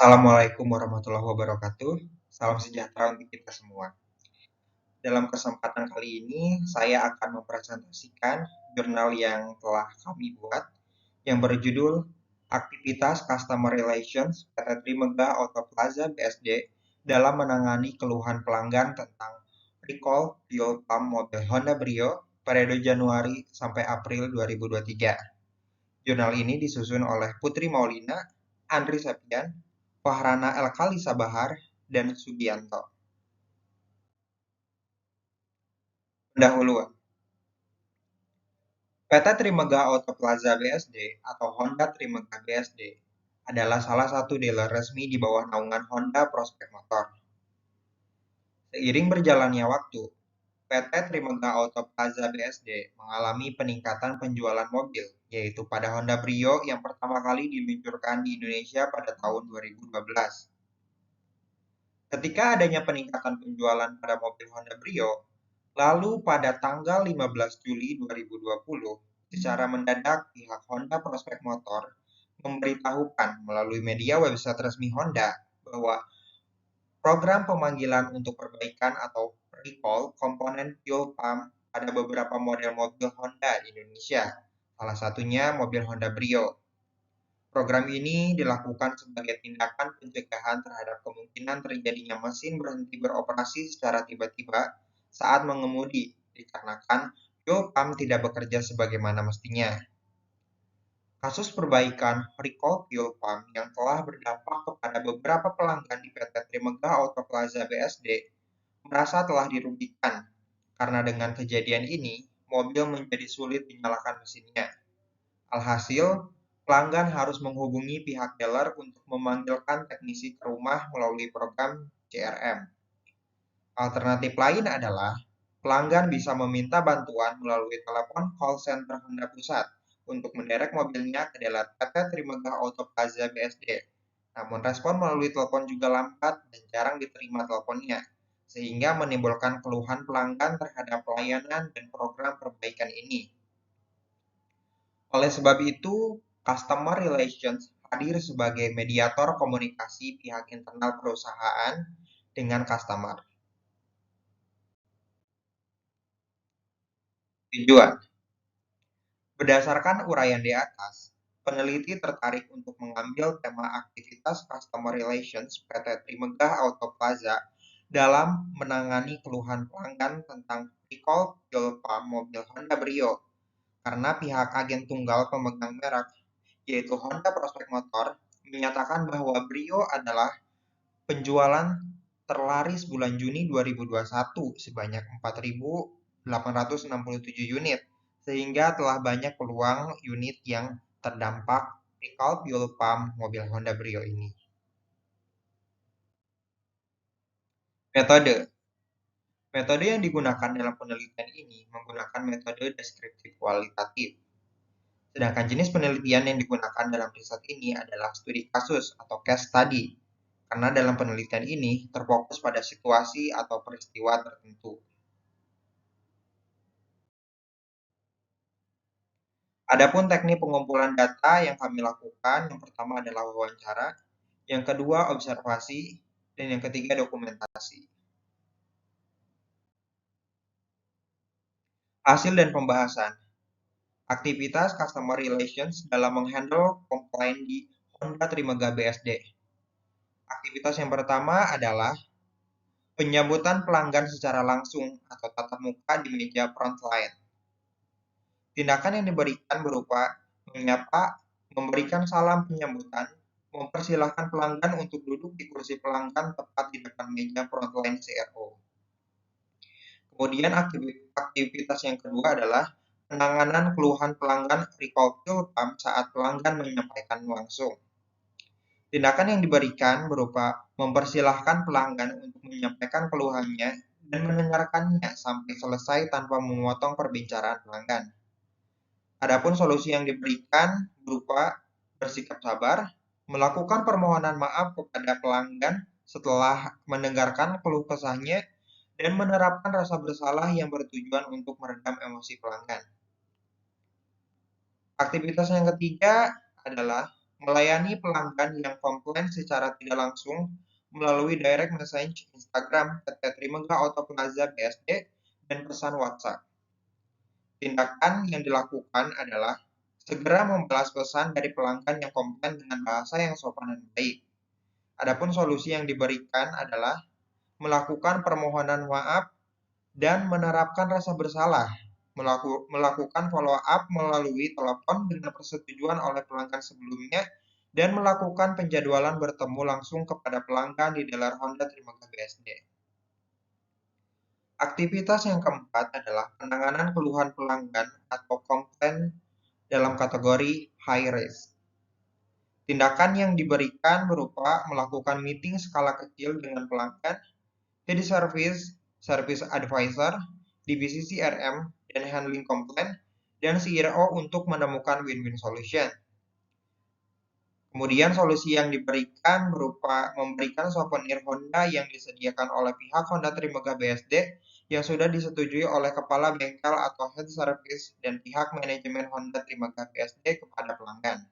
Assalamualaikum warahmatullahi wabarakatuh. Salam sejahtera untuk kita semua. Dalam kesempatan kali ini, saya akan mempresentasikan jurnal yang telah kami buat yang berjudul Aktivitas Customer Relations PT Trimegah Auto Plaza BSD dalam menangani keluhan pelanggan tentang recall fuel pump mobil Honda Brio periode Januari sampai April 2023. Jurnal ini disusun oleh Putri Maulina, Andri Septian, Fahrana Elkalisa Bahar, dan Sugianto. Pendahuluan. PT Trimegah Auto Plaza BSD atau Honda Trimegah BSD adalah salah satu dealer resmi di bawah naungan Honda Prospect Motor. Seiring berjalannya waktu, PT Trimegah Auto Plaza BSD mengalami peningkatan penjualan mobil, yaitu pada Honda Brio yang pertama kali diluncurkan di Indonesia pada tahun 2012. Ketika adanya peningkatan penjualan pada mobil Honda Brio, lalu pada tanggal 15 Juli 2020, secara mendadak pihak Honda Prospect Motor memberitahukan melalui media website resmi Honda bahwa program pemanggilan untuk perbaikan atau recall komponen fuel pump pada beberapa model mobil Honda di Indonesia, salah satunya mobil Honda Brio. Program ini dilakukan sebagai tindakan pencegahan terhadap kemungkinan terjadinya mesin berhenti beroperasi secara tiba-tiba saat mengemudi, dikarenakan fuel pump tidak bekerja sebagaimana mestinya. Kasus perbaikan recall fuel pump yang telah berdampak kepada beberapa pelanggan di PT Trimegah Auto Plaza BSD merasa telah dirugikan, karena dengan kejadian ini, mobil menjadi sulit dinyalakan mesinnya. Alhasil, pelanggan harus menghubungi pihak dealer untuk memanggilkan teknisi ke rumah melalui program CRM. Alternatif lain adalah pelanggan bisa meminta bantuan melalui telepon call center Honda Pusat untuk menderek mobilnya ke dealer PT Trimegah Auto Plaza BSD. Namun respon melalui telepon juga lambat dan jarang diterima teleponnya, sehingga menimbulkan keluhan pelanggan terhadap pelayanan dan program perbaikan ini. Oleh sebab itu, Customer Relations hadir sebagai mediator komunikasi pihak internal perusahaan dengan customer. Tujuan. Berdasarkan uraian di atas, peneliti tertarik untuk mengambil tema aktivitas Customer Relations PT Trimegah Auto Plaza dalam menangani keluhan pelanggan tentang recall fuel pump mobil Honda Brio, karena pihak agen tunggal pemegang merek, yaitu Honda Prospect Motor, menyatakan bahwa Brio adalah penjualan terlaris bulan Juni 2021 sebanyak 4.867 unit, sehingga telah banyak peluang unit yang terdampak recall fuel pump mobil Honda Brio ini. Metode. Metode yang digunakan dalam penelitian ini menggunakan metode deskriptif kualitatif. Sedangkan jenis penelitian yang digunakan dalam riset ini adalah studi kasus atau case study, karena dalam penelitian ini terfokus pada situasi atau peristiwa tertentu. Adapun teknik pengumpulan data yang kami lakukan, yang pertama adalah wawancara, yang kedua observasi, dan yang ketiga dokumentasi. Hasil dan pembahasan. Aktivitas Customer Relations dalam menghandle komplain di Honda Trimegah BSD. Aktivitas yang pertama adalah penyambutan pelanggan secara langsung atau tatap muka di meja frontline. Tindakan yang diberikan berupa menyapa, memberikan salam penyambutan, mempersilahkan pelanggan untuk duduk di kursi pelanggan tepat di depan meja frontline CRO. Kemudian aktivitas yang kedua adalah penanganan keluhan pelanggan recall fuel pump saat pelanggan menyampaikan langsung. Tindakan yang diberikan berupa mempersilahkan pelanggan untuk menyampaikan keluhannya dan mendengarkannya sampai selesai tanpa memotong perbincangan pelanggan. Adapun solusi yang diberikan berupa bersikap sabar, melakukan permohonan maaf kepada pelanggan setelah mendengarkan keluh kesahnya, dan menerapkan rasa bersalah yang bertujuan untuk meredam emosi pelanggan. Aktivitas yang ketiga adalah melayani pelanggan yang komplain secara tidak langsung melalui direct message Instagram PT Trimegah Auto Plaza BSD dan pesan WhatsApp. Tindakan yang dilakukan adalah segera membalas pesan dari pelanggan yang komplain dengan bahasa yang sopan dan baik. Adapun solusi yang diberikan adalah melakukan permohonan maaf dan menerapkan rasa bersalah, melakukan follow up melalui telepon dengan persetujuan oleh pelanggan sebelumnya, dan melakukan penjadwalan bertemu langsung kepada pelanggan di dealer Honda Trimegah BSD. Aktivitas yang keempat adalah penanganan keluhan pelanggan atau komplain dalam kategori high risk. Tindakan yang diberikan berupa melakukan meeting skala kecil dengan pelanggan, head service, service advisor, divisi CRM, dan handling komplain, dan CRO untuk menemukan win-win solution. Kemudian solusi yang diberikan berupa memberikan souvenir Honda yang disediakan oleh pihak Honda Trimegah BSD yang sudah disetujui oleh kepala bengkel atau head service dan pihak manajemen Honda Trimegah BSD kepada pelanggan.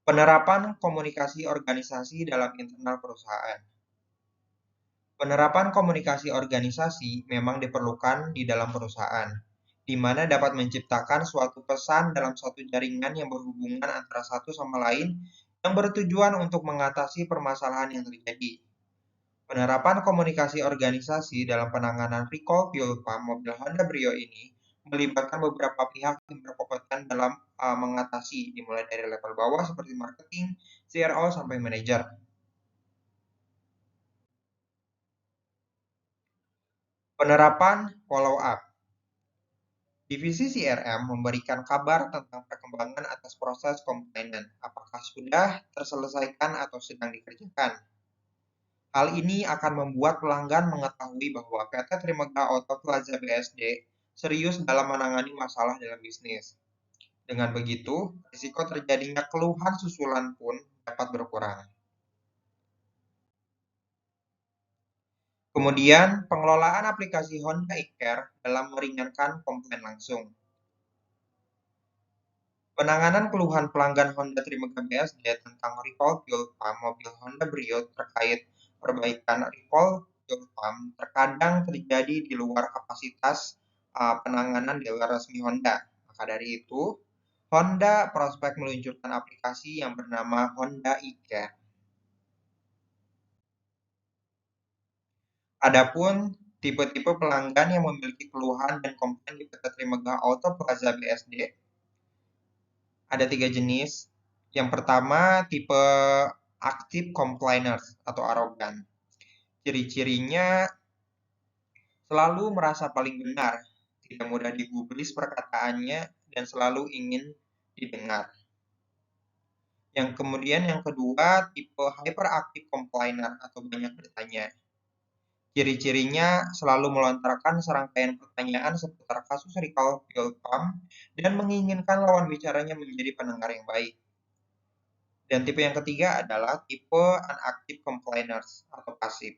Penerapan komunikasi organisasi dalam internal perusahaan. Penerapan komunikasi organisasi memang diperlukan di dalam perusahaan, di mana dapat menciptakan suatu pesan dalam suatu jaringan yang berhubungan antara satu sama lain yang bertujuan untuk mengatasi permasalahan yang terjadi. Penerapan komunikasi organisasi dalam penanganan recall fuel pump mobil Honda Brio ini melibatkan beberapa pihak yang berkompeten dalam mengatasi, dimulai dari level bawah seperti marketing, CRO, sampai manajer. Penerapan follow up. Divisi CRM memberikan kabar tentang perkembangan atas proses komplainan, apakah sudah terselesaikan atau sedang dikerjakan. Hal ini akan membuat pelanggan mengetahui bahwa PT Trimegah Auto Plaza BSD serius dalam menangani masalah dalam bisnis. Dengan begitu, risiko terjadinya keluhan susulan pun dapat berkurang. Kemudian, pengelolaan aplikasi Honda e-Care dalam meringankan komplain langsung. Penanganan keluhan pelanggan Honda Trimegah BSD tentang recall fuel pump mobil Honda Brio terkait perbaikan recall fuel pump terkadang terjadi di luar kapasitas penanganan dealer resmi Honda. Maka dari itu, Honda prospek meluncurkan aplikasi yang bernama Honda e-Care. Adapun tipe-tipe pelanggan yang memiliki keluhan dan komplain di PT Trimegah Auto Plaza BSD ada 3 jenis. Yang pertama, tipe active complainers atau arogan. Ciri-cirinya selalu merasa paling benar, tidak mudah digubris perkataannya, dan selalu ingin didengar. Yang kedua, tipe hyperactive complainer atau banyak bertanya. Ciri-cirinya selalu melontarkan serangkaian pertanyaan seputar kasus recall fuel pump dan menginginkan lawan bicaranya menjadi pendengar yang baik. Dan tipe yang ketiga adalah tipe unactive complainers atau pasif.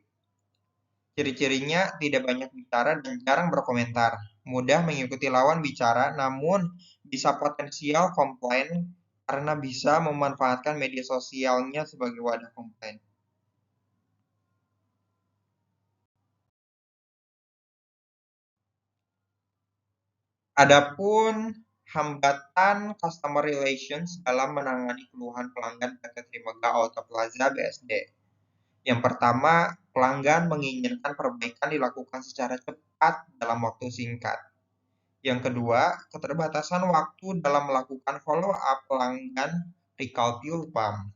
Ciri-cirinya tidak banyak bicara dan jarang berkomentar, mudah mengikuti lawan bicara namun bisa potensial komplain karena bisa memanfaatkan media sosialnya sebagai wadah komplain. Adapun hambatan customer relations dalam menangani keluhan pelanggan PT Trimegah Auto Plaza BSD. Yang pertama, pelanggan menginginkan perbaikan dilakukan secara cepat dalam waktu singkat. Yang kedua, keterbatasan waktu dalam melakukan follow up pelanggan recall fuel pump.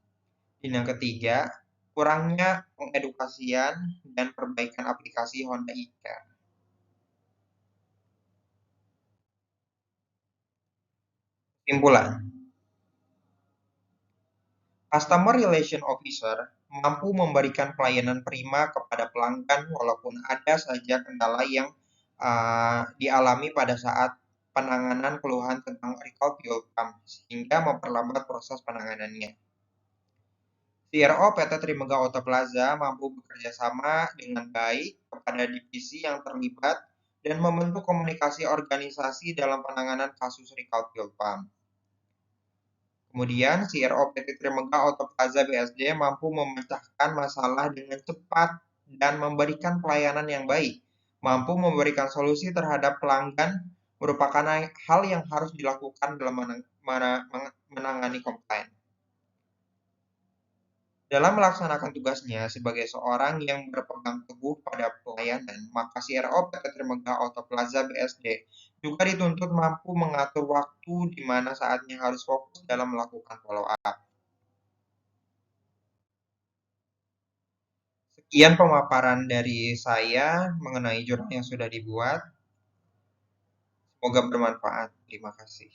Dan yang ketiga, kurangnya pengedukasian dan perbaikan aplikasi Honda e-Care. Kesimpulan, Customer Relation Officer mampu memberikan pelayanan prima kepada pelanggan walaupun ada saja kendala yang dialami pada saat penanganan keluhan tentang recall fuel pump sehingga memperlambat proses penanganannya. CRO PT Trimegah Auto Plaza mampu bekerja sama dengan baik kepada divisi yang terlibat dan membentuk komunikasi organisasi dalam penanganan kasus recall fuel pump. Kemudian, CRO PT Trimegah Auto Plaza BSD mampu memecahkan masalah dengan cepat dan memberikan pelayanan yang baik. Mampu memberikan solusi terhadap pelanggan merupakan hal yang harus dilakukan dalam menangani komplain. Dalam melaksanakan tugasnya sebagai seorang yang berpegang teguh pada pelayanan, maka CRO PT Trimegah Auto Plaza BSD juga dituntut mampu mengatur waktu di mana saatnya harus fokus dalam melakukan follow up. Sekian pemaparan dari saya mengenai jurnal yang sudah dibuat. Semoga bermanfaat. Terima kasih.